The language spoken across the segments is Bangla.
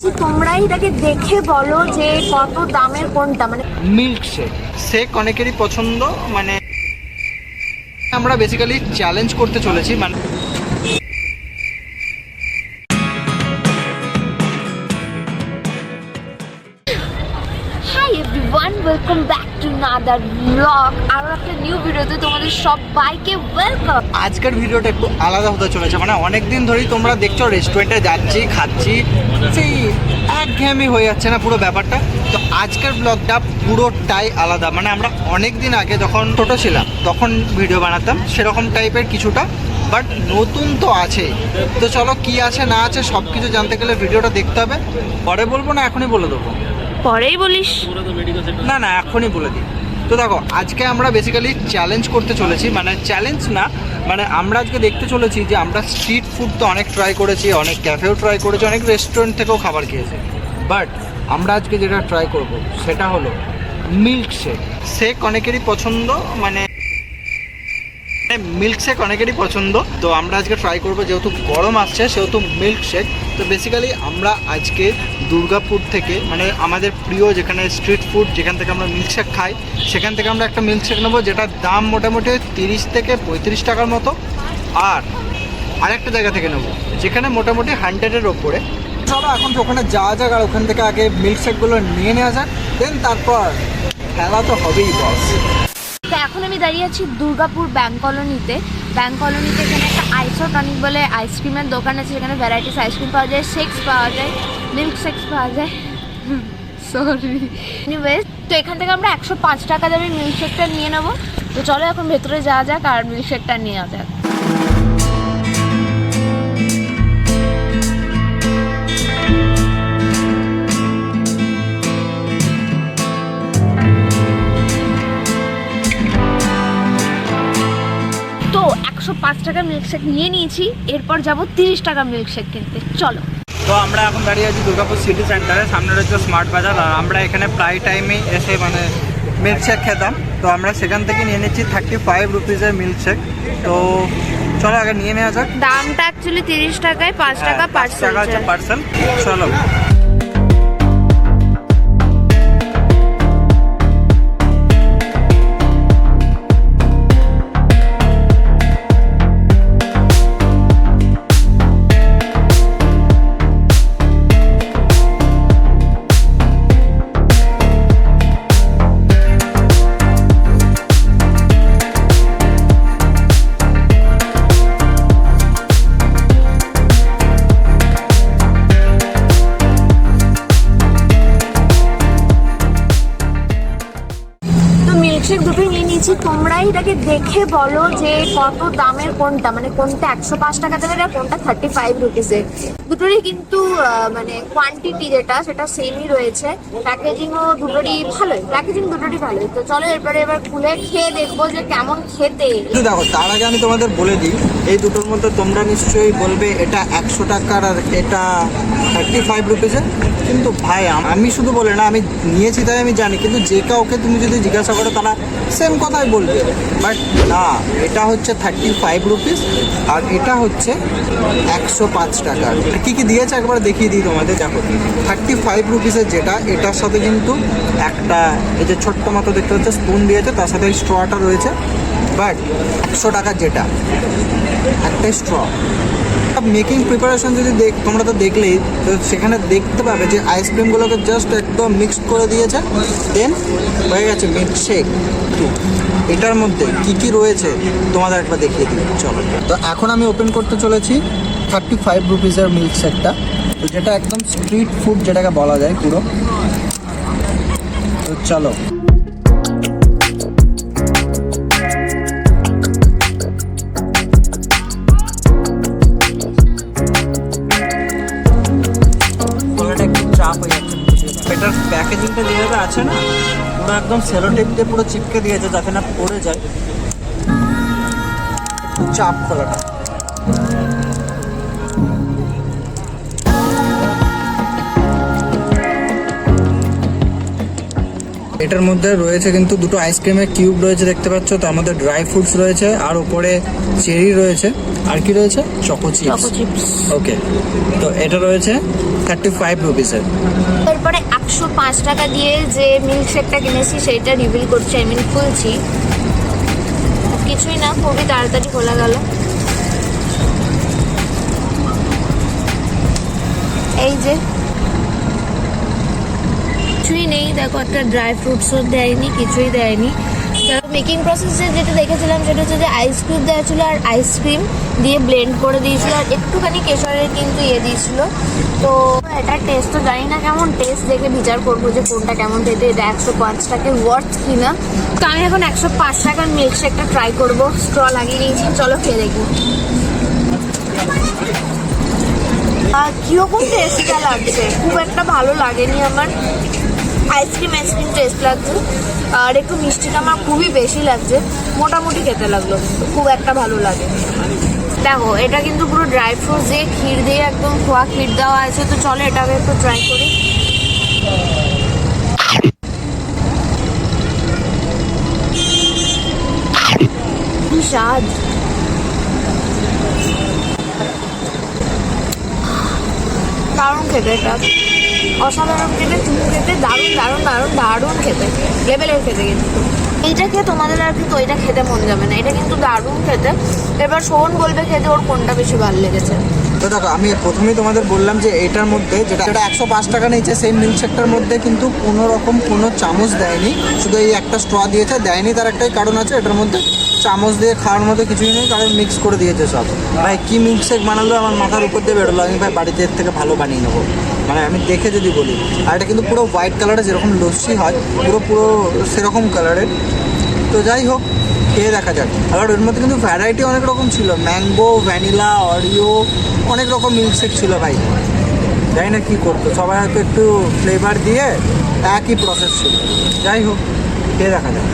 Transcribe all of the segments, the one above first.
তোমরা এটাকে দেখে বলো যে কত দামের কোনটা, মানে মিল্ক শেক অনেকেরই পছন্দ। মানে আমরা বেসিক্যালি চ্যালেঞ্জ করতে চলেছি, মানে hi everyone, welcome back to another blog. আর একটা নিউ ভিডিওতে তোমাদের সবাইকে ওয়েলকাম। আজকের ভিডিওটা একটু আলাদা হতে চলেছে। মানে অনেক দিন ধরেই তোমরা দেখছো রেস্টুরেন্টে যাচ্ছি, খাচ্ছি, সেই একঘেয়েমি হয়ে যাচ্ছে না পুরো ব্যাপারটা। তো আজকের ব্লগটা পুরোটাই আলাদা। মানে আমরা অনেক দিন আগে যখন ছোটো ছিলাম তখন ভিডিও বানাতাম সেরকম টাইপের কিছুটা, বাট নতুন তো আছে। তো চলো কি আছে না আছে সব কিছু জানতে গেলে ভিডিওটা দেখতে হবে। পরে বলবো না এখনই বলে দেবো? পরেই বলিস। না না এখনই বলে দিই। তো দেখো আজকে আমরা বেসিক্যালি চ্যালেঞ্জ করতে চলেছি, মানে চ্যালেঞ্জ না, মানে আমরা আজকে দেখতে চলেছি যে আমরা স্ট্রিট ফুড তো অনেক ট্রাই করেছি, অনেক ক্যাফেও ট্রাই করেছি, অনেক রেস্টুরেন্ট থেকেও খাবার খেয়েছি, বাট আমরা আজকে যেটা ট্রাই করব সেটা হলো মিল্ক শেক অনেকেরই পছন্দ। মানে মিল্ক শেক অনেকেরই পছন্দ। তো আমরা আজকে ট্রাই করবো, যেহেতু গরম আসছে সেহেতু মিল্ক শেক। তো বেসিক্যালি আমরা আজকে দুর্গাপুর থেকে, মানে আমাদের প্রিয় যেখানে স্ট্রিট ফুড যেখান থেকে আমরা মিল্ক শেক খাই, সেখান থেকে আমরা একটা মিল্ক শেক নেবো যেটার দাম মোটামুটি 30 থেকে 35 টাকার মতো। আর আরেকটা জায়গা থেকে নেবো যেখানে মোটামুটি 100-এর ওপরে। চলো এখন ওখানে যাওয়া যাক আর ওখান থেকে আগে মিল্ক শেকগুলো নিয়ে নেওয়া যাক, দেন তারপর খেলা তো হবেই বস। তো এখন আমি দাঁড়িয়ে আছি দুর্গাপুর ব্যাংক কলোনিতে। ব্যাংক কলোনিতে এখানে একটা আইসোটনিক বলে আইসক্রিমের দোকান আছে, যেখানে ভ্যারাইটিস আইসক্রিম পাওয়া যায়, শেকস পাওয়া যায়, মিল্ক শেকস পাওয়া যায়। সরি এনিওয়েজ, তো এখান থেকে আমরা 105 টাকা দামে মিল্ক শেকটা নিয়ে নেবো। তো চলো এখন ভেতরে যাওয়া যাক আর মিল্ক শেকটা নেওয়া যাক। তো 105 টাকা মিল্কশেক নিয়ে নিয়েছি, এরপর যাব 30 টাকা মিল্কশেক কিনতে। চলো। তো আমরা এখন দাঁড়িয়ে আছি দুর্গাপুর সিটি সেন্টারে, সামনে রয়েছে স্মার্ট বাজার। আর আমরা এখানে প্রায় টাইমেই এসে মানে মিল্কশেক খেতাম। তো আমরা সেখান থেকে নিয়ে নিচ্ছি 35 রুপিসের মিল্কশেক। তো চলো আগে নিয়ে নেওয়া যাক। দামটা অ্যাকচুয়ালি 30 টাকায় 5 টাকা 5 টাকা হচ্ছে পার্সেল। চলো। মিল্কশেক দুটোই নিয়ে নিয়েছি। তোমরাই এটাকে দেখে বলো যে কত দামের কোনটা, মানে কোনটা 105 টাকা দামের আর কোনটা 35 রুপিসের। দুটোরই কিন্তু মানে কোয়ান্টিটি যেটা সেটা সেমই রয়েছে, প্যাকেজিংও দুটোরই ভালোই, প্যাকেজিং দুটোরই ভালোই। তো চলো এবার খুলে খেয়ে দেখবো যে কেমন খেতে। দেখো তার আগে আমি তোমাদের বলে দিই, এই দুটোর মধ্যে তোমরা নিশ্চয়ই বলবে এটা 100 টাকার আর এটা 35 রুপিসের। কিন্তু ভাই আমি শুধু বলে না, আমি নিয়েছি তাই আমি জানি, কিন্তু যে কাউকে তুমি যদি জিজ্ঞাসা করো তারা সেম কথাই বলবে। বাট না, এটা হচ্ছে 35 রুপিস আর এটা হচ্ছে 105 টাকার। কী কী দিয়েছে একবার দেখিয়ে দিই তোমাদের। দেখো 35 রুপিসের যেটা, এটার সাথে কিন্তু একটা এই যে ছোট্ট মতো দেখতে হচ্ছে স্পুন দিয়েছে, তার সাথে স্ট্রটা রয়েছে। বাট 100 টাকার যেটা, একটা স্ট্র। মেকিং প্রিপারেশন যদি তোমরা তো দেখলেই, তো সেখানে দেখতে পাবে যে আইসক্রিমগুলোকে জাস্ট একদম মিক্সড করে দিয়েছে, দেন হয়ে গেছে মিল্কশেক। এটার মধ্যে কি কি রয়েছে তোমাদের একবার দেখিয়ে দিই চলো। তো এখন আমি ওপেন করতে চলেছি 35 রুপিসের মিল্কশেকটা, তো যেটা একদম স্ট্রিট ফুড যেটাকে বলা যায় পুরো। তো চলো। এটার প্যাকেজিংটা যেভাবে আছে না, পুরো একদম সেলোটেপ দিয়ে পুরো চিপকে দিয়েছে যাতে না পড়ে যায়। চাপ খোলাটা এটার মধ্যে রয়েছে কিন্তু দুটো আইসক্রিমের কিউব রয়েছে দেখতে পাচ্ছ, তার মধ্যে ড্রাই ফ্রুটস রয়েছে আর উপরে চেরি রয়েছে। আর কি রয়েছে? Choco chips. ওকে, তো এটা রয়েছে 35 রুপিসের। তারপরে 105 টাকা দিয়ে যে মিল্কশেকটা কিনেছি সেইটা রিভিল করছি, আই মিন খুলছি। কিছুই না, খুবই তাড়াতাড়ি খোলা গেল। এই যে কিছুই নেই, দেখো একটা ড্রাই ফ্রুটসও দেয়নি, কিছুই দেয়নি। মেকিং প্রসেসে যেটা দেখেছিলাম সেটা হচ্ছে যে আইসক্রিম দেওয়া ছিল আর আইসক্রিম দিয়ে ব্লেন্ড করে দিয়েছিল আর একটুখানি কেশরের কিন্তু দিয়েছিল। তো এটা টেস্ট তো জানি না কেমন, টেস্ট দেখে বিচার করবো যে কোনটা কেমন খেতে। এটা 105 টাকার ওয়ার্থ কিনা। তো আমি এখন 105 টাকার মিল্কশেকটা ট্রাই করবো। স্ট্র লাগিয়ে নিয়েছি, চলো খেয়ে দেখি কিরকম টেস্টটা লাগছে। খুব একটা ভালো লাগেনি আমার, আইসক্রিম টেস্ট লাগছে আর একটু মিষ্টিটা আমার খুবই বেশি লাগছে। মোটামুটি খেতে লাগলো, খুব একটা ভালো লাগে। দেখো এটা কিন্তু পুরো ড্রাই ফ্রুটস দিয়ে ক্ষীর দিয়ে একদম খোয়া ক্ষীর দেওয়া আছে। তো চলো এটাকে একটু ট্রাই করি। কি স্বাদ! দারুণ খেতে, এটা অসাধারণ খেতে, চুমু খেতে, দারুণ দারুণ দারুণ দারুণ খেতে, লেভেলের খেতে। কিন্তু এইটা খেয়ে তোমাদের আর কিন্তু ওইটা খেতে মন যাবে না, এটা কিন্তু দারুণ খেতে। এবার শোভন বলবে খেতে ওর কোনটা বেশি ভালো লেগেছে। তো দেখো আমি প্রথমেই তোমাদের বললাম যে এটার মধ্যে যেটা 105 টাকা নিয়েছে সেই মিল্কশেকটার মধ্যে কিন্তু কোনো রকম কোনো চামচ দেয়নি, শুধু এই একটা স্ট্র দিয়েছে। দেয়নি তার একটাই কারণ আছে, এটার মধ্যে চামচ দিয়ে খাওয়ার মতো কিছুই নেই, কারণ মিক্স করে দিয়েছে সব। ভাই কী মিল্কশেক বানালো আমার মাথার উপর দিয়ে বেরোলো। আমি ভাই বাড়িতে এর থেকে ভালো বানিয়ে নেবো, মানে আমি দেখে যদি বলি। আর এটা কিন্তু পুরো হোয়াইট কালারের, যেরকম লস্যি হয় পুরো পুরো সেরকম কালারের। তো যাই হোক, খেয়ে দেখা যাক। আবার ওর মধ্যে কিন্তু ভ্যারাইটি অনেক রকম ছিল, ম্যাঙ্গো, ভ্যানিলা, অরিও, অনেক রকম মিল্কশেক ছিল ভাই। জানি না কী করতো, সবাই হয়তো একটু ফ্লেভার দিয়ে, একই প্রসেস ছিল। যাই হোক, খেয়ে দেখা যাক।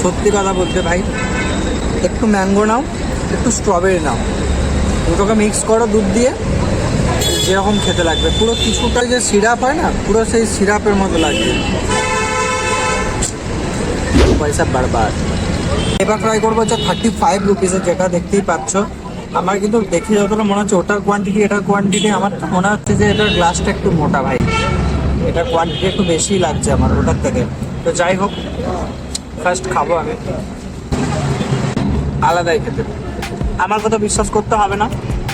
সত্যি কথা বলতে ভাই, একটু ম্যাঙ্গো নাও, একটু স্ট্রবেরি নাও, দুটোকে মিক্স করো দুধ দিয়ে, যেরকম খেতে লাগবে। পুরো কিছুটা যে সিরাপ হয় না, পুরো সেই সিরাপের মতো লাগবে। পয়সা বারবার। এবার ট্রাই করবো হচ্ছে 35 রুপিসের, যেটা দেখতেই পাচ্ছ। আমার কিন্তু দেখে যতটা মনে হচ্ছে ওটার কোয়ান্টিটি এটার কোয়ান্টিটি, আমার মনে হচ্ছে যে এটার গ্লাসটা একটু মোটা ভাই, এটার কোয়ান্টিটি একটু বেশি লাগছে আমার ওটার থেকে। তো যাই হোক, ফার্স্ট খাবো আমি, আলাদাই খেতে। আমার কথা বিশ্বাস করতে হবে না,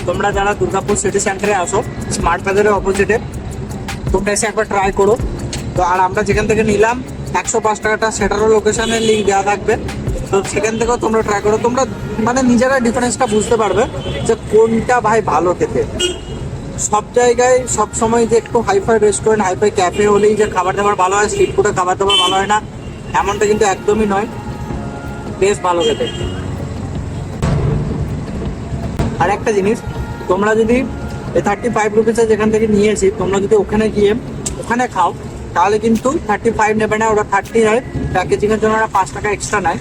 তোমরা যারা দুর্গাপুর সিটি সেন্টারে আসো, স্মার্ট বাজারের অপোজিটে, তোমরা এসে একবার ট্রাই করো। তো আর আমরা যেখান থেকে নিলাম 105 টাকাটা, সেটারও লোকেশনের লিঙ্ক দেওয়া থাকবে। তো সেখান থেকেও তোমরা ট্রাই করো, তোমরা মানে নিজেরা ডিফারেন্সটা বুঝতে পারবে যে কোনটা ভাই ভালো খেতে। সব জায়গায় সব সময় যে একটু হাইফাই রেস্টুরেন্ট, হাইফাই ক্যাফে হলেই যে খাবার দাবার ভালো হয়, স্ট্রিট ফুডে খাবার দাবার ভালো হয় না, এমনটা কিন্তু একদমই নয়। বেশ ভালো খেতে। আর একটা জিনিস, তোমরা যদি এই 35 রুপিসে যেখান থেকে নিয়েছি, তোমরা যদি ওখানে গিয়ে ওখানে খাও, তাহলে কিন্তু 35 নেবে না, ওরা 30 নেয়। প্যাকেজিংয়ের জন্য ওরা 5 টাকা এক্সট্রা নেয়।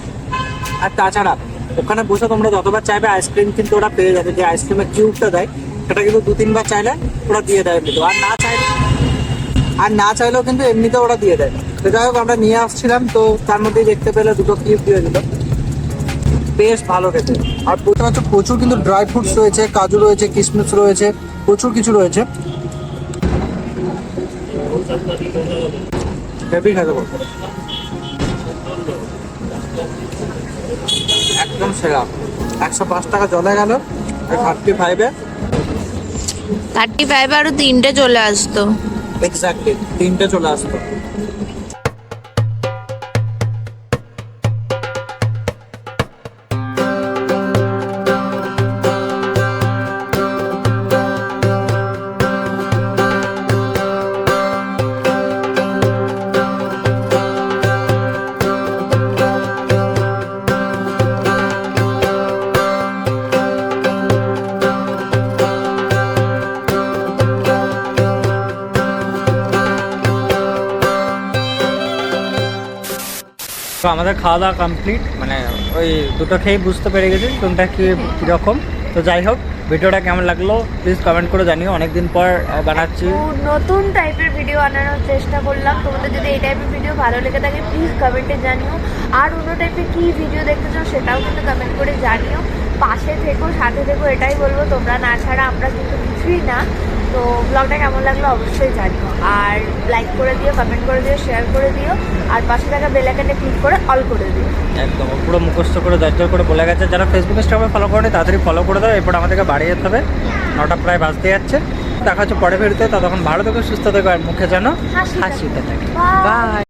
আর তাছাড়া ওখানে বসে তোমরা যতবার চাইবে আইসক্রিম কিন্তু ওরা পেয়ে যাবে। যে আইসক্রিমের কিউবটা দেয়, সেটা কিন্তু 2-3 বার চাইলে ওরা দিয়ে দেয় এমনিতেও। আর না চাইলেও কিন্তু এমনিতেও ওরা দিয়ে দেয়। তো যাই হোক, আমরা নিয়ে আসছিলাম, তো তার মধ্যেই দেখতে পেলে দুটো কিউব দিয়ে দিল। বেশ ভালো খেতে। আর প্রচুর কিন্তু ড্রাই ফ্রুটস রয়েছে, কাজু রয়েছে, কিশমিশ রয়েছে, প্রচুর কিছু রয়েছে। হেভি খেতে পারবো, একদম সেরা। 105 টাকা জলে গেল, 35 আরো 3টে চলে আসতো। এক্স্যাক্টলি 3টে চলে আসতো। তো আমাদের খাওয়া দাওয়া কমপ্লিট, মানে ওই দুটো খেয়েই বুঝতে পেরে গেছি কোনটা কীরকম। তো যাই হোক, ভিডিওটা কেমন লাগলো প্লিজ কমেন্ট করে জানিও। অনেকদিন পর বানাচ্ছি, নতুন টাইপের ভিডিও আনানোর চেষ্টা করলাম। তোমাদের যদি এই টাইপের ভিডিও ভালো লেগে থাকে প্লিজ কমেন্টে জানিও। আর অন্য টাইপের কী ভিডিও দেখতে চাও সেটাও কিন্তু কমেন্ট করে জানিও। পাশে থেকো, সাথে থেকো, এটাই বলবো। তোমরা না ছাড়া আমরা কিন্তু কিছুই না। তো ব্লগটা কেমন লাগলো অবশ্যই জানিও, আর লাইক করে দিও, কমেন্ট করে দিও, শেয়ার করে দিও, আর পাশে থাকা বেল আইকনে ক্লিক করে অল করে দিও। একদম পুরো মুখস্থ করে দরজর করে বলে গেছে। যারা ফেসবুক ইনস্টাগ্রামে ফলো করেনি তাড়াতাড়ি ফলো করে দাও। এরপর আমাদেরকে বাড়ি যেতে হবে, 9টা প্রায় বাজতে যাচ্ছে। দেখা হচ্ছে পরে ফেরতে, ততক্ষণ ভালো থেকো, সুস্থ থেকো, আর মুখে যেন হাসিটা হাসিতে থাকে। Bye. বাই।